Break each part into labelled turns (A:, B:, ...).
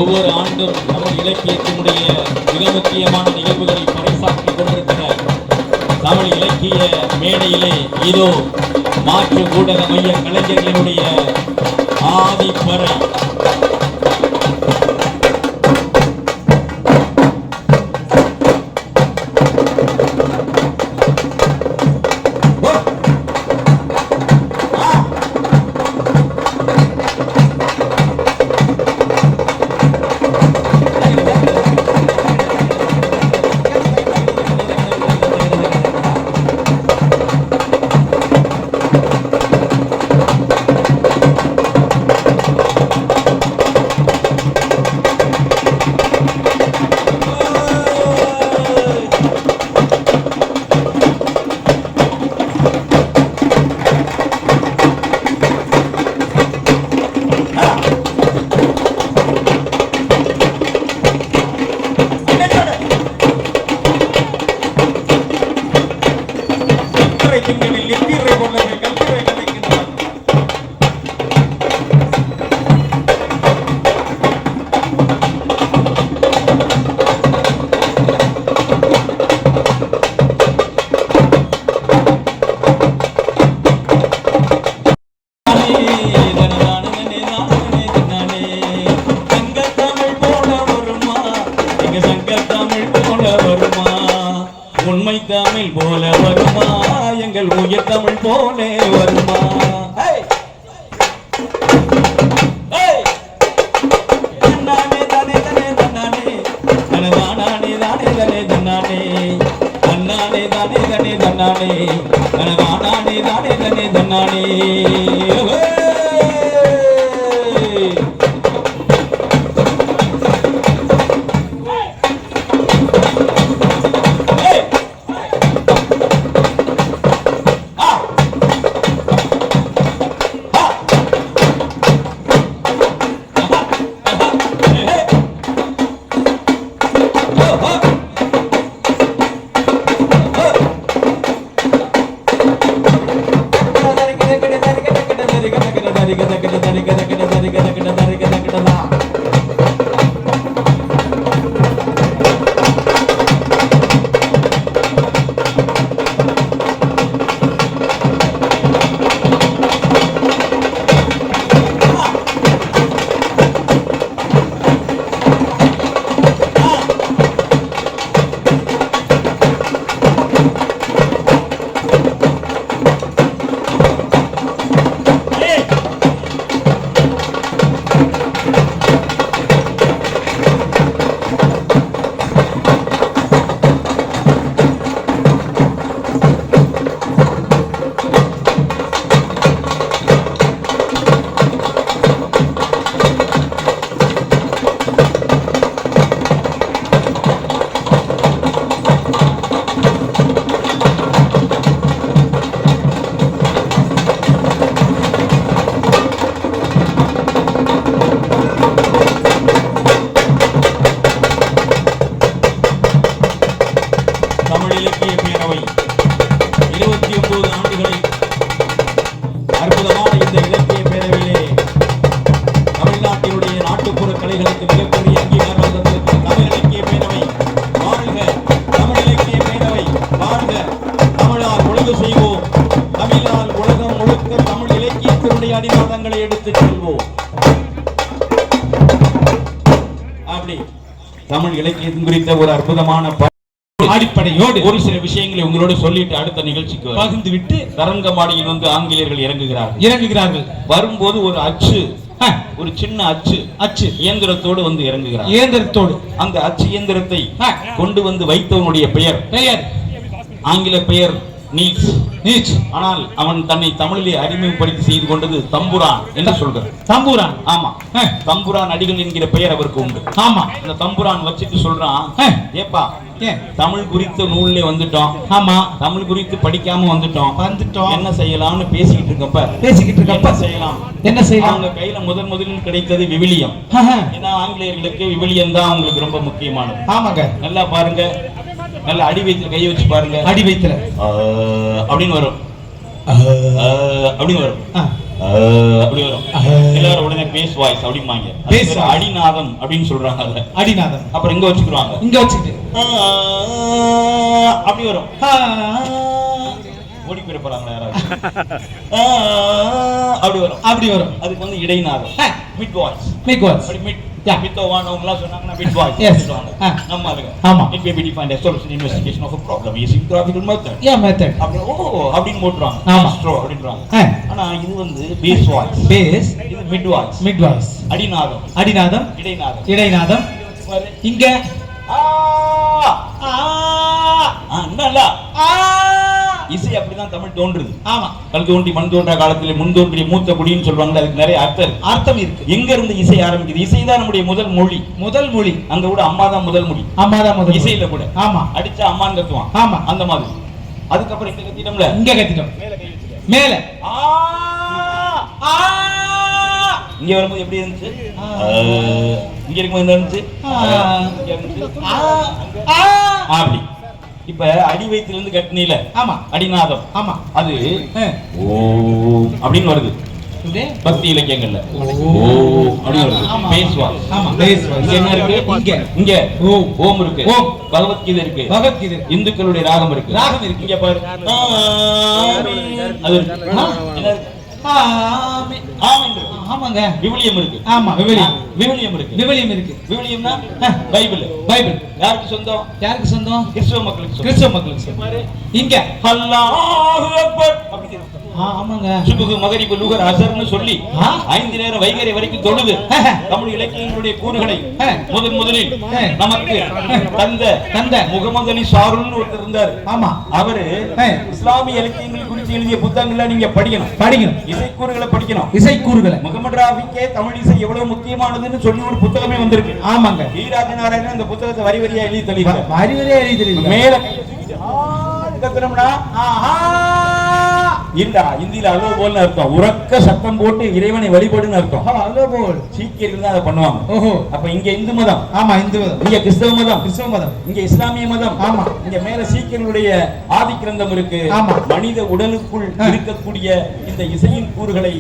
A: ஒவ்வொரு ஆண்டும் தமிழ் இலக்கியத்தினுடைய மிக முக்கியமான நிகழ்வுகளை பறைசாற்றிக் கொண்டிருக்கிற தமிழ் இலக்கிய மேடையிலே இதோ மாற்று ஊடக மைய கலைஞர்களினுடைய ஆதிப்பறை உண்மை தமிழ் போல வருமா எங்கள் உயிர் தமிழ் போலே வருமா தன்னானே தானே தானே தன்னானே தனதானே தானே தானே தன்னானே தன்னானே தானே தானே தன்னானே தனதானே தானே தானே தன்னானே அடிநாதங்களை எடுத்து செல்வோம். அப்படி தமிழ் இலக்கியம் குறித்த ஒரு அற்புதமான அடிப்படையோடு ஒரு சில விஷயங்களை உங்களோடு சொல்லிட்டு அடுத்த நிகழ்ச்சிக்கு பகிர்ந்து விட்டு தரங்கம்பாடியில் வந்து ஆங்கிலேயர்கள் இறங்குகிறார்கள். வரும்போது ஒரு அச்சு, ஒரு சின்ன அச்சு இயந்திரத்தோடு வந்து இறங்குகிறார். அந்த அச்சு இயந்திரத்தை கொண்டு வந்து வைத்தவனுடைய பெயர் ஆங்கில பெயர் நீச். ஆனால் அவன் தன்னை தமிழிலே அறிமுகப்படுத்தி செய்து கொண்டது தம்புரான் என்று சொல்கிறார். தம்புரான், ஆமா, தம்புரான் அடிகள் என்கிற பெயர் அவருக்கு உண்டு. ஆமா, அந்த தம்புரான் வச்சுட்டு சொல்றான், ஏப்பா தமிழ் குறித்த நூல்ல வந்துட்டோம், ஆமா, தமிழ் குறித்து படிக்காம வந்துட்டோம், என்ன செய்யலாம்னு பேசிக்கிட்டு இருக்கப்ப செய்யலாம், என்ன செய்யலாம்? அவங்க கையில முதலில் கிடைத்தது விவிலியம். ஏன்னா ஆங்கிலேயர்களுக்கு விவிலியம் தான் அவங்களுக்கு ரொம்ப முக்கியமானது. ஆமாங்க, நல்லா பாருங்க, நல்ல அடி வயிற்றுல கையை வச்சு பாருங்க, அடி வயிற்றுல அப்படின்னு வரும், அப்படின்னு வரும். அப்படி வரும். எல்லாரும் உடனே பேஸ் வாய்ஸ் அப்படிம்பாங்க. அடிநாதம் அப்படின்னு சொல்றாங்க. அதுல
B: அடிநாதம்.
A: அப்புறம் இங்க வச்சுக்கிறாங்க.
B: இங்க வச்சுக்கிட்டு
A: அப்படி வரும். ஓடி போயிட போறாங்களா யாராவது? அப்படி வரும்.
B: அப்படி வரும்.
A: அதுக்கு வந்து இடைநாதம். Mid voice.
B: Mid voice.
A: அப்படி மிட் வித்தோவானவங்களா சொன்னாங்கன்னா மிட் வாய்ஸ் சொல்லுவாங்க. நம்ம அதுக்கு
B: ஆமா.
A: It may be defined as solution investigation of a problem using graphical method.
B: method.
A: அப்படி அப்படின்னு போட்டுறாங்க.
B: ஆமா.
A: அப்படின்றாங்க. ஆனா இது வந்து பேஸ் வாய்ஸ்.
B: பேஸ்.
A: இது மிட் வாய்ஸ்.
B: Mid voice.
A: அடிநாதம்.
B: அடிநாதம்.
A: இடைநாதம்.
B: இடைநாதம். இங்க
A: இசை அப்படிதான் தமிழ் தோன்றுது.
B: ஆமா.
A: கல் தோன்றி மண் தோன்றா காலத்திலே முன் தோன்றிய மூத்த குடின்னு சொல்லுவாங்க. அதுக்கு நிறைய அர்த்தம் இருக்கு. எங்க இருந்து இசை ஆரம்பிக்குது? இசை தான் நம்முடைய முதல் மொழி. முதல் மொழி. அங்க கூட அம்மா தான் முதல் மொழி. அம்மா தான் முதல். இசையில கூட. ஆமா. அடிச்சா அம்மான்னு கத்துவான். ஆமா. அந்த மாதிரி. அதுக்கப்புறம் இங்க கத்திட்டோம்ல. இங்க கத்திட்டோம். மேல கை வச்சுக்க. மேல. இங்க வரும்போது எப்படி இருந்துச்சு? இங்க இருக்கும்போது என்ன இருந்துச்சு? அப்படி. இப்ப அடி வயிற்றிலிருந்து கட்டினில. ஆமா. அடிநாதம். ஆமா. அது ஓ அப்படின்னு வருது. பக்தி இலக்கியங்கள்ல ஓ அப்படி வருது. பேஸ்வாஸ். ஆமா. பேஸ்வாஸ். என்ன இருக்கு? இங்க ஓம் இருக்கு. ஓம். பகவத்கீதை இருக்கு. பகவத்கீதை. இந்துக்களுடைய ராகம் இருக்கு. ராகம் இருக்கு. இங்க பாரு. அது இருக்கு. என்ன இருக்கு? ஆமாங்க. விவிலியம் இருக்கு. ஆமா. விவிலியம் இருக்கு. விவிலியம் இருக்கு. விவிலியம்னா பைபிள். பைபிள் யாருக்கு சொந்தம்? யாருக்கு சொந்தம்? கிறிஸ்தவ மக்களுக்கு. கிறிஸ்தவ மக்களுக்கு. இங்க அல்லாஹு அக்பர் அப்படி. ஆமாங்க. சுபுஹ் மகரிப் லுஹர் அஸர்னு சொல்லி 5 நேரம் வைகறை வரைக்கும் தொழுது தமிழ் இலக்கியங்களுடைய கூறுகளை முதலில் நமக்கு தந்த முகமது அலி ஷாருல்னு ஒருத்தர் இருந்தார். ஆமா. அவரு இஸ்லாமிய இலக்கியங்கள் குறித்து எழுதிய புத்தகங்களை நீங்க படிக்கணும். இசைக்கூறுகளை படிக்கணும். இசைக்கூறுகளை முகமது ராஃபிக்கே தமிழ் இசை எவ்வளவு முக்கியமானதுன்னு சொல்லி ஒரு புத்தகமே வந்திருக்கு. ஆமாங்க. ஈராஜ நாராயணன் அந்த புத்தகத்தை வரி வரியா எழுதி தெளிவார். வரி வரியா எழுதி தெளிவார். மேல கத்துறோம்னா இல்ல இந்தியில அலோ போல்னு அர்த்தம். உறக்க சத்தம் போட்டு இறைவனை வழிபடுன்னு அர்த்தம். அலோ போல். சீக்கியர்கள் தான் அதை பண்ணுவாங்க. ஓஹோ. அப்ப இங்க இந்து மதம். ஆமா. இந்து மதம். இங்க கிறிஸ்தவ மதம். கிறிஸ்தவ மதம். இங்க இஸ்லாமிய மதம். ஆமா. இங்க மேல சீக்கியர்களுடைய ஆதி கிரந்தம் இருக்கு. ஆமா. மனித உடலுக்குள் இருக்கக்கூடிய இந்த இசையின் கூறுகளை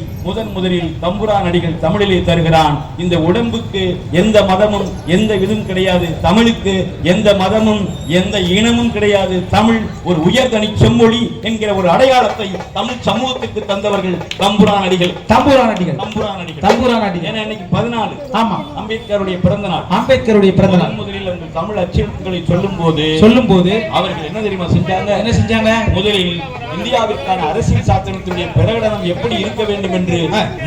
A: முதலில் தம்புரான் அடிகள் தமிழிலே தருகிறான். இந்த உடம்புக்கு எந்த மதமும் எந்த விதும் கிடையாது. தமிழுக்கு எந்த மதமும் எந்த இனமும் கிடையாது. தமிழ் ஒரு உயர்தனி செம்மொழி என்கிற ஒரு அடையாளத்தை தமிழ் சமூகத்துக்கு தந்தவர்கள் தம்புரான் அடிகள். ஏன்னா இன்னைக்கு 14. ஆமா. அம்பேத்கருடைய பிறந்த நாள். முதலில் அந்த தமிழ் அச்செழுத்துக்களை சொல்லும் போது அவர்கள் என்ன தெரியுமா செஞ்சாங்க? முதலில் இந்தியாவிற்கான அரசியல் சாசனத்தினுடைய பிரகடனம் எப்படி இருக்க வேண்டும் என்று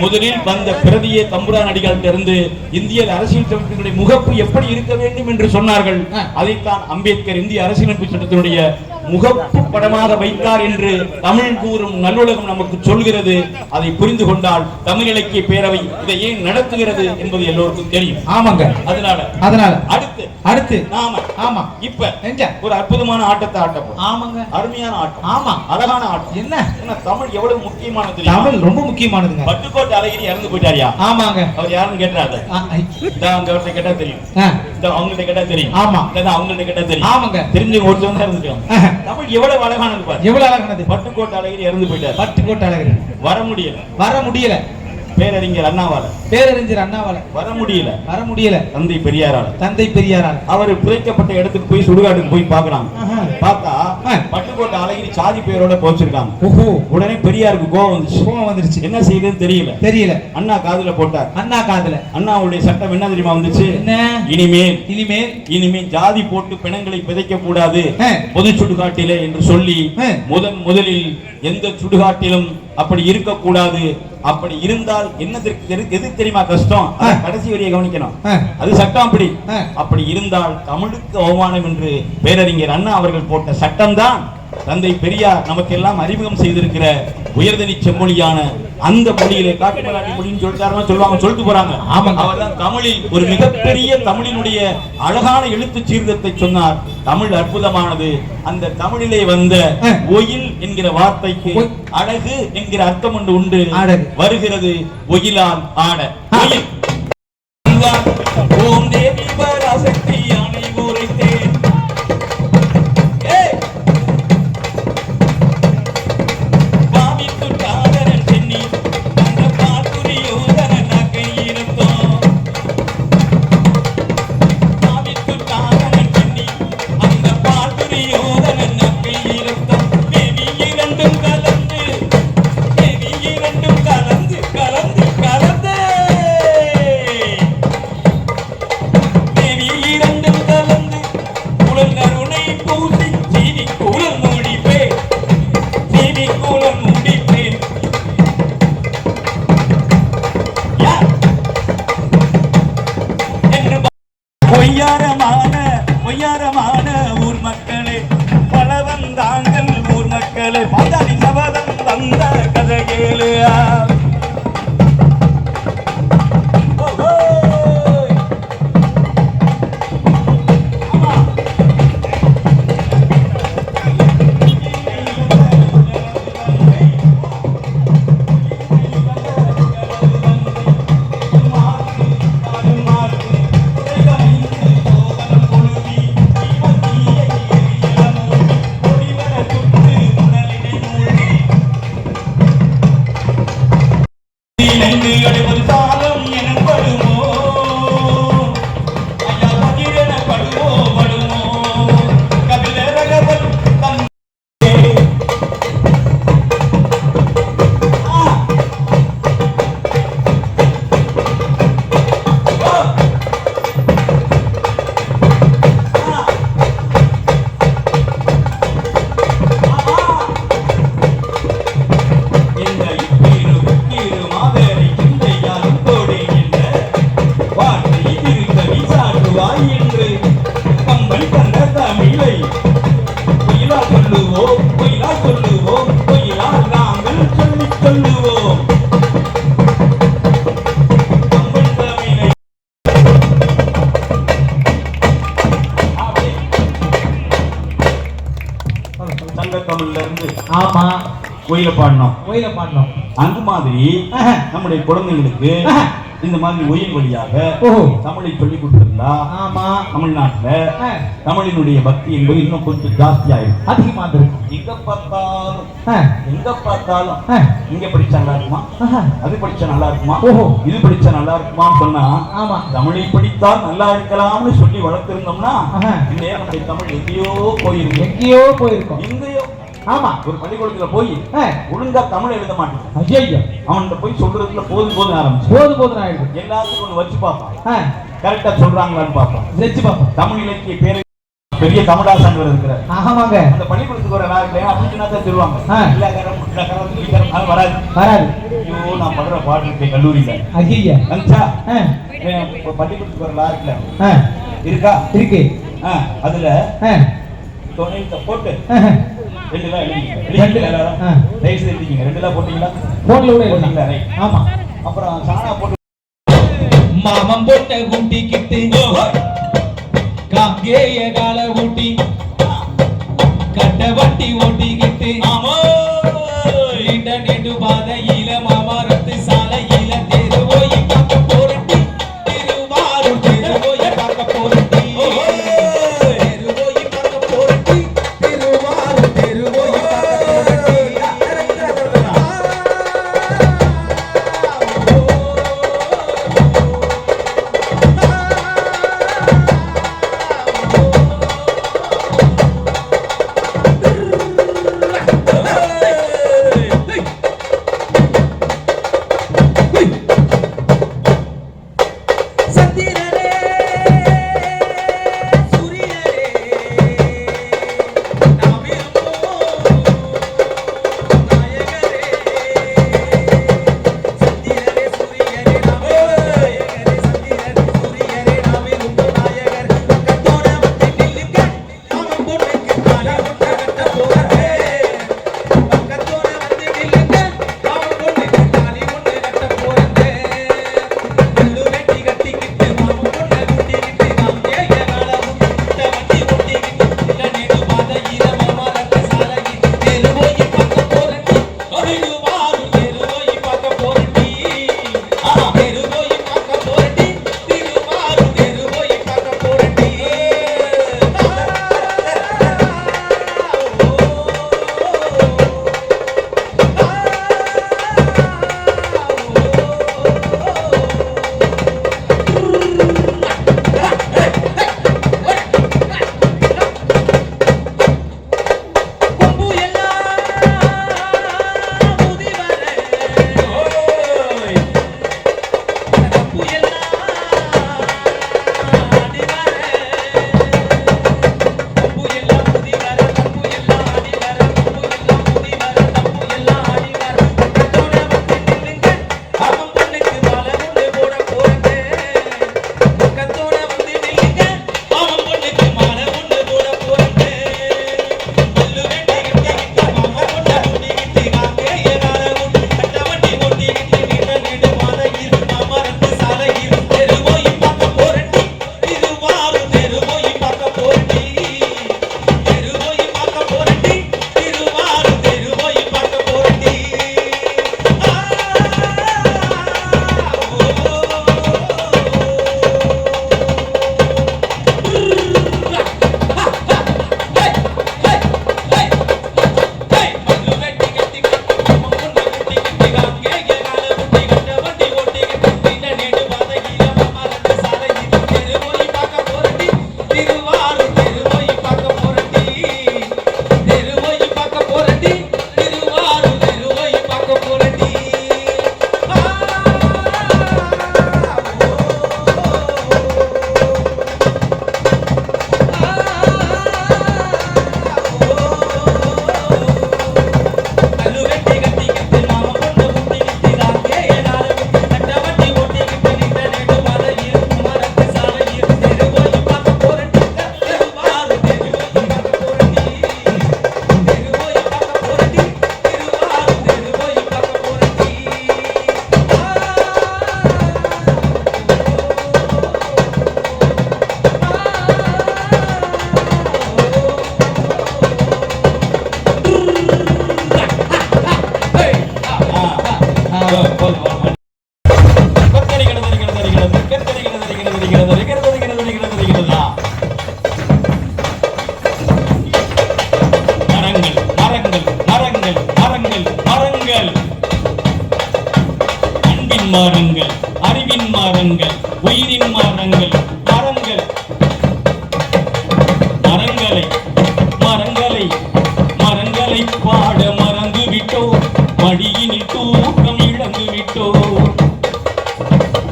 A: முதலில் வந்த பிரதியே தம்புரான் அடிகளிடம் இருந்து இந்திய அரசியல் சட்டத்தினுடைய முகப்பு எப்படி இருக்க வேண்டும் என்று சொன்னார்கள். அதைத்தான் அம்பேத்கர் இந்திய அரசியலமைப்பு சட்டத்தினுடைய முகப்பு படமாக வைத்தார் என்று தமிழ் கூறும் நல்லுலகம் நமக்கு சொல்கிறது. அதை புரிந்து கொண்டால் தமிழ் இலக்கிய பேரவை இதை ஏன் நடத்துகிறது என்பது எல்லோருக்கும் தெரியும். ஆமாங்க. அதனால அடுத்து நாம இப்ப ஒரு அற்புதமான ஆட்டத்தை ஆட்டப்போம். ஆமாங்க. அருமையான ஆட்டம். ஆமா. அழகான ஆட்டம். என்ன தமிழ் எவ்வளவு முக்கியமானது? தமிழ் ரொம்ப முக்கியமானதுங்க. பட்டுக்கோட்டை அழகிரி இறந்து போயிட்டாரியா? ஆமாங்க. அவர் யாருன்னு கேட்டாரு. அவங்கள்ட்ட கேட்டா தெரியும். அவங்கள்ட்ட கேட்டா தெரியும். ஆமா. அவங்கள்ட்ட கேட்டா தெரியும். ஆமாங்க. தெரிஞ்சு ஒருத்தவங்க தான் இருந்துக்கலாம். தமிழ் எவ்வளவு அழகானது பாரு. எவ்வளவு அழகானது. பட்டுக்கோட்டை அழகிரி இறந்து போயிட்டார். பட்டுக்கோட்டை அழகிரி வர முடியல. பேரறிஞர் அண்ணாவால வர முடியல. தந்தை பெரியாரால அவர் புதைக்கப்பட்ட இடத்துக்கு போய் சுடுகாட்டுக்கு போய் பாக்குறாங்க. பார்த்தா பட்டுக்கோட்டை அழகிரி சாதி பெயரோட போச்சிருக்காங்க. உடனே பெரியாருக்கு கோவம் வந்துருச்சு. என்ன செய்யுதுன்னு தெரியல. அண்ணா காதுல போட்டார். அண்ணாவுடைய சட்டம் என்ன தெரியுமா வந்துச்சு? இனிமேல் ஜாதி போட்டு பிணங்களை பிதைக்க கூடாது பொது சுடுகாட்டிலே என்று சொல்லி முதலில் எந்த சுடுகாட்டிலும் அப்படி இருக்கக்கூடாது. அப்படி இருந்தால் எது தெரியுமா கஷ்டம்? கடைசி வரியை கவனிக்கணும். அது சட்டம். அப்படி இருந்தால் தமிழுக்கு அவமானம் என்று பேரறிஞர் அண்ணா அவர்கள் போட்ட சட்டம் தான் தந்தை பெரியார் நமக்கு எல்லாம் அறிமுகம் செய்திருக்கிற உயர்தனி செம்மொழியான அந்த மொழியிலே காட்டுமராட்டி மொழின்னு சொல்லிட்டு போறாங்க. அவர்தான் தமிழில் ஒரு மிகப்பெரிய தமிழினுடைய அழகான எழுத்து சீர்திருத்தத்தை சொன்னார். தமிழ் அற்புதமானது. அந்த தமிழிலே வந்த ஒயில் என்கிற வார்த்தைக்கு அழகு என்கிற அர்த்தம் ஒன்று உண்டு. வருகிறது ஒயிலால் ஆட. ஓம் தேவி பராசக்தி யானை ஊரைத்தே பொய்யாரமான ஊர் மக்களே, பல வந்தாங்கள் ஊர் மக்களே, பாதாளி சபதம் வந்த கதை கேளு.
B: ஆமா,
A: கோயில பாடணும். அந்த மாதிரி நம்முடைய குழந்தைகளுக்கு இந்த மாதிரி ஒயில் வழியாக தமிழை சொல்லி கொடுத்திருந்தா தமிழ்நாட்டுல தமிழினுடைய பக்தி என்பது இன்னும் கொஞ்சம் ஜாஸ்தி ஆயிடும்,
B: அதிகமா இருக்கும்.
A: எங்க பார்த்தாலும் இங்க படிச்சா நல்லா இருக்குமா, அது படிச்சா நல்லா இருக்குமா, இது படிச்சா நல்லா இருக்குமான்னு சொன்னா தமிழை படித்தால் நல்லா இருக்கலாம்னு சொல்லி வளர்த்திருந்தோம்னா இந்த நம்முடைய தமிழ் எங்கேயோ போயிருக்கும். எங்கேயோ
B: ஆமா,
A: ஒரு பள்ளிக்கூடத்துல போய் ஒழுங்கா தமிழ் எழுத மாட்டேன், ஐயா அவன்கிட்ட போய் சொல்றதுல போதும் ஆயிடுச்சு. எல்லாத்துக்கும் ஒண்ணு வச்சு பார்ப்பான், கரெக்டா சொல்றாங்களான்னு பார்ப்பான். தமிழ் இலக்கிய பேரு பெரிய தமிழாசான் இருக்கிறார். அந்த பள்ளிக்கூடத்துக்கு ஒரு அப்படின்னு தான் சொல்லுவாங்க. வராது. ஐயோ, நான் படுற பாட்டு இருக்கேன் கல்லூரியில. பள்ளிக்கூடத்துக்கு ஒரு இருக்கா இருக்கு. அதுல போட்டு அப்புறம் சாணா போட்டு
B: மாமம் போட்ட ஊட்டிக்கிட்டு காங்கேய கால ஊட்டி கட்ட வட்டி ஓட்டிக்கிட்டு நெடு பாதையில மாமரத்து சாலையில தெரு போய் பார்க்க போறட்டி, திருவாரூர் தெரு போய் பார்க்க போறட்டி, தெரு போய் பார்க்க போறட்டி, திருவாரூர் தெரு போய் பார்க்க போறட்டி.
A: மரங்கள், அறிவின் மரங்கள், உயிரின் மரங்கள், மரங்கள், மரங்களை மரங்களை மரங்களை பாட மறந்து விட்டோ, மடியினில் தூக்கம் இழந்து விட்டோ.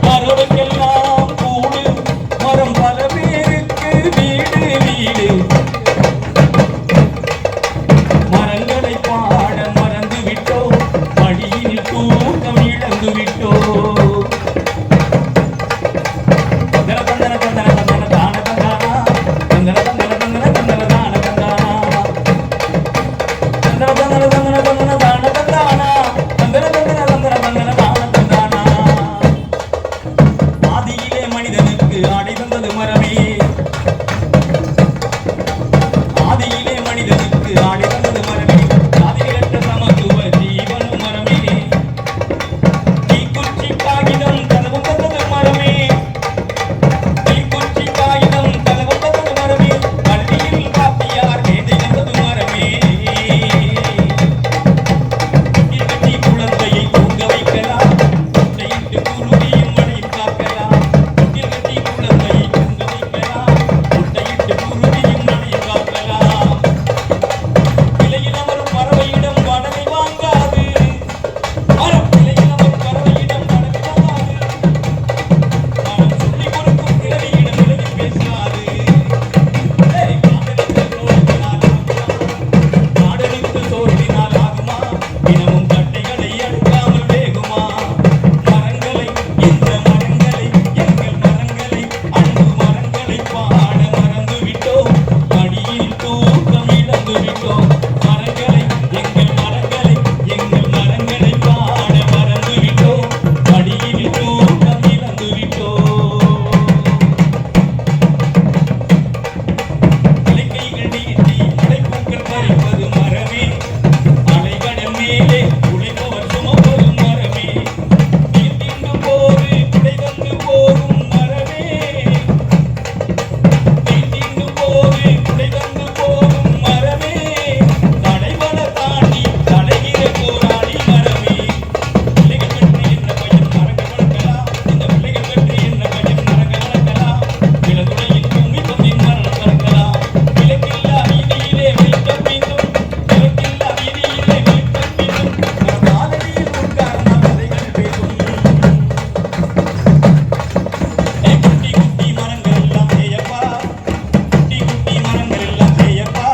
A: மரவுக்கெல்லாம் கூடு, மரம் பல பேருக்கு வீடு வீடு. மரங்களை பாட மறந்து விட்டோ, மடியினில் தூக்கம் இழந்து விட்டோ. ஆதியிலே மனிதனுக்கு ஆடை தந்தது மரமே, ஆதியிலே மனிதனுக்கு ஆடை தந்தது மரமே, ஆதியிலற்ற சமத்துவ ஜீவன் மரமே. தீக்குச்சி காகிதம் கதவு தந்தது மரமே, தீக்குச்சி காகிதம் கதவு தந்தது மரமே, கல்வியில் வாத்தியார் மேதை தந்தது மரமே. கட்டி குழந்தையை தூங்க வைக்கலாம், முட்டையிட்டு குருவியும் மழையும் காக்கலாம். கட்டி குழந்தையை தூங்க வைக்கலாம், முட்டையிட்டு குருவியும் மழையும் காக்கலாம். விலையில் அமரும் பறவையிடம் வாடகை வாங்காது, மரம் விலையில் அமரும் பறவையிடம் வாடகை வாங்காது. மரம் சொல்லிக் கொடுக்கும் கிழவியிடம் விலகி பேசாது. காடெடுத்து சோர்வினால் ஆகுமா, தினமும் கட்டைகளை அடுக்காமல் வேகுமா. மரங்களை, இந்த மரங்களை, எங்கள் மரங்களை, அன்பு மரங்களை பாட மறந்து விட்டோம், மடியில் தூக்கம் இழந்து விட்டோம். மரங்களை, எங்கள் மரங்களை, எங்கள் மரங்களை பாட மறந்து விட்டோம், மடியில் தூக்கம் இழந்து விட்டோம். இலக்கைகள் நீட்டி மலைப்பூக்கள் பறிப்பது மரமே, அலைகடல் மேலே உழைப்பவர் சுமப்பது மரமே. நீர் தின்று போது குடை தந்து போகும் மரமே, நீர் தின்று போது குடை தந்து போகும் மரமே. தடைபட தாண்டி தலைகிற போராடி மரமே. பிள்ளைகள் பெற்று என்ன பையன் மரங்க வளர்க்கலாம், இந்த பிள்ளைகள் பெற்று என்ன பையன் மரங்க வளர்க்கலாம். விலங்குடையில் பூமி பந்தின் மரணம் வளர்க்கலாம். விலக்கில்லா வீதியிலே வெளிச்சம் மீண்டும், விலக்கில்லா வீதியிலே வெளிச்சம் மீண்டும். மரபாலடியில் உட்கார்ந்த கதைகள் பேசும். குட்டி குட்டி மரங்கள் எல்லாம் செய்யப்பா, குட்டி குட்டி மரங்கள் எல்லாம் செய்யப்பா.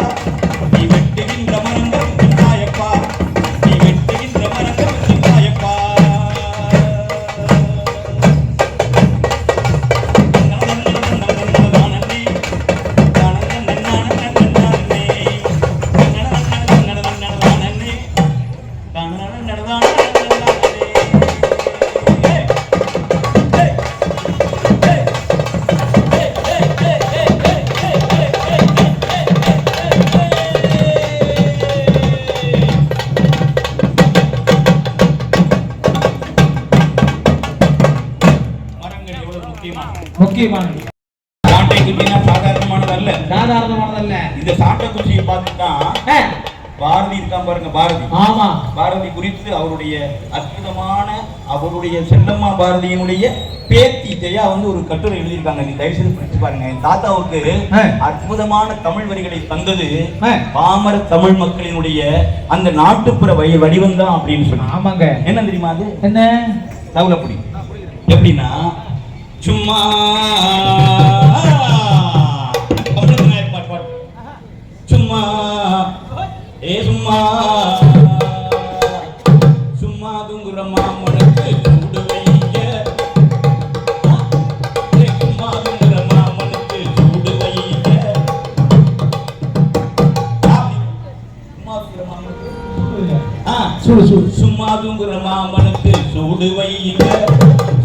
A: நீ வெட்டுகின்ற மரங்கள் தாயப்பா, நீ வெட்டுகின்ற மரங்கள் தாயப்பா. மரங்கள் எவ்வளவு
C: முக்கியமானது.
A: சாட்டை குச்சினா சாதாரணமானது அல்ல.
C: சாதாரணமானதல்ல.
A: இந்த சாட்டை குச்சியை பார்த்துட்டா பாரதி இருக்கான் பாருங்க, பாரதி.
C: ஆமா,
A: பாரதி குறித்து அவருடைய அற்புதமான, அவருடைய செல்லம்மா பாரதியினுடைய பேத்தி ஜெயா வந்து ஒரு கட்டுரை எழுதியிருக்காங்க. நீ தயவு செய்து படிச்சு பாருங்க. என் தாத்தாவுக்கு அற்புதமான தமிழ் வரிகளை தந்தது பாமர தமிழ் மக்களினுடைய அந்த நாட்டுப்புற வடிவம் தான் அப்படின்னு சொல்லி.
C: ஆமாங்க.
A: என்ன தெரியுமா அது?
C: என்ன
A: தவளப்பொடி. எப்படின்னா சும்மா சும்மா ஏ சும்மா சும்மா தூங்குற மாமனுக்கு சூடு வைங்க, சும்மா தூங்குற மாமனுக்கு சூடு வைங்க. சும்மா தூங்குற மாமனுக்கு
C: சூடு சூடு.
A: சும்மா தூங்குற மாமனுக்கு சூடு வைங்க,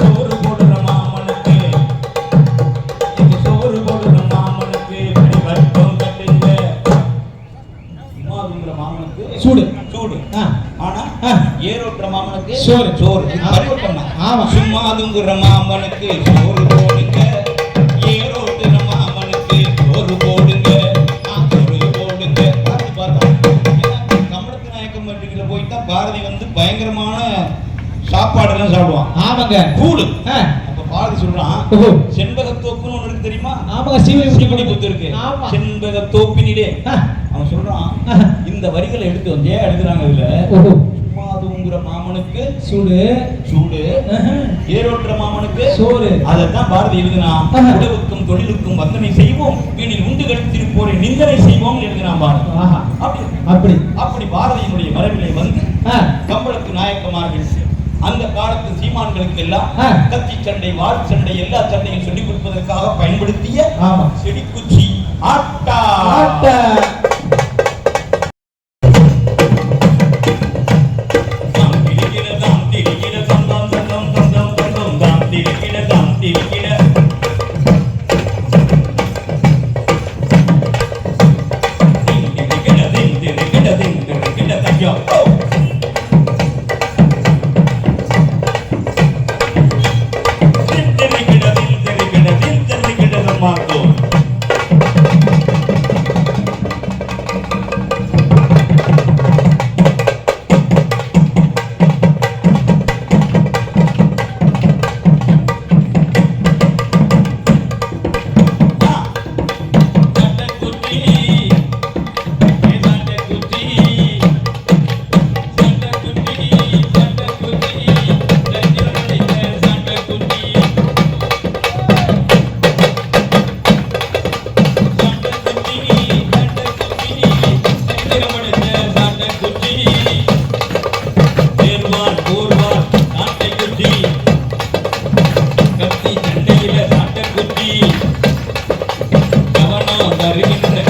A: சோறு போடுற மாமனுக்கு, சோறு போடுற மாமனுக்கு வட்டம் கட்டுங்க. சும்மா தூங்குற மாமனுக்கு
C: சூடு
A: சூடு. ஆனா ஏரோட்டுற மாமனுக்கு
C: சோறு
A: சோறு. பரிவட்டம்.
C: ஆமா.
A: சும்மா தூங்குற மாமனுக்கு சோறு போடுங்க, ஏரோட்டுற மாமனுக்கு சோறு போடுங்க, சோறு போடுங்க. பார்த்தோம் கமலத்து நாயக்கம் பட்டியல போயிட்டா பாரதி வந்து பயங்கரமான சாப்பாடு எல்லாம் சாப்பிடுவான்.
C: ஆமாங்க.
A: கூழு.
C: ஆ.
A: அப்ப பாரதி சொல்றான்,
C: ஓஹோ.
A: செண்பகத்தோப்புன்னு ஒண்ணு இருக்கு தெரியுமா?
C: ஆமாங்க, சீவகி
A: சிவனி புத்து இருக்கு.
C: ஆமா.
A: செண்பகத்தோப்பினிலே.
C: ஆ.
A: அவன் சொல்றான்,
C: ஆ.
A: இந்த வரிகளை எடுத்து வந்து ஏன் எழுதுறாங்க இதுல?
C: ஓஹோ.
A: சும்மாதுங்கிற மாமனுக்கு
C: சூடு.
A: சூடு,
C: ஆஹா.
A: ஏரோட்டுற மாமனுக்கு
C: சோறு.
A: அதைத்தான் பாரதி எழுதுனா.
C: ஆஹா.
A: உழவுக்கும் தொழிலுக்கும் வந்தனை செய்வோம், வீணில் உண்டு கழித்திருப்போரை நிந்தனை செய்வோம் எழுதுனான் பாரதி.
C: ஆஹா.
A: அப்படி
C: அப்படி.
A: அப்படி பாரதியினுடைய மரபிலே வந்து
C: ஆ.
A: கம்பளத்து நாயக்கமார்கள் அந்த காலத்து சீமான்களுக்கு எல்லாம்
C: ஆ.
A: கத்தி சண்டை, வாழ் சண்டை, எல்லா சண்டையும் சொல்லிக் கொடுப்பதற்காக பயன்படுத்திய
C: ஆமா.
A: செடிக்குச்சி ஆட்டா.
C: ஆட்ட.
A: தாம் திரிகிட, தாம் திரிகிட, தம் தம் தம் தம் தம் தம் தம் தம், தாம் திரிகிட, தாம் திரிகிட. திம் திரிகிட, திம் திரிகிட, திம் திரிகிட, தையா. ஓ! திம் திரிகிட, திம் திரிகிட, திம் திரிகிட, தம்மாக்கோ. சண்டக்குச்சி, சண்டக்குச்சி, சண்டக்குச்சி, சண்டக்குச்சி, சண்டக்குச்சி, சண்டக்குச்சி. கத்தி சண்டையில சாட்டக்குச்சி, கவனம் தருகின்ற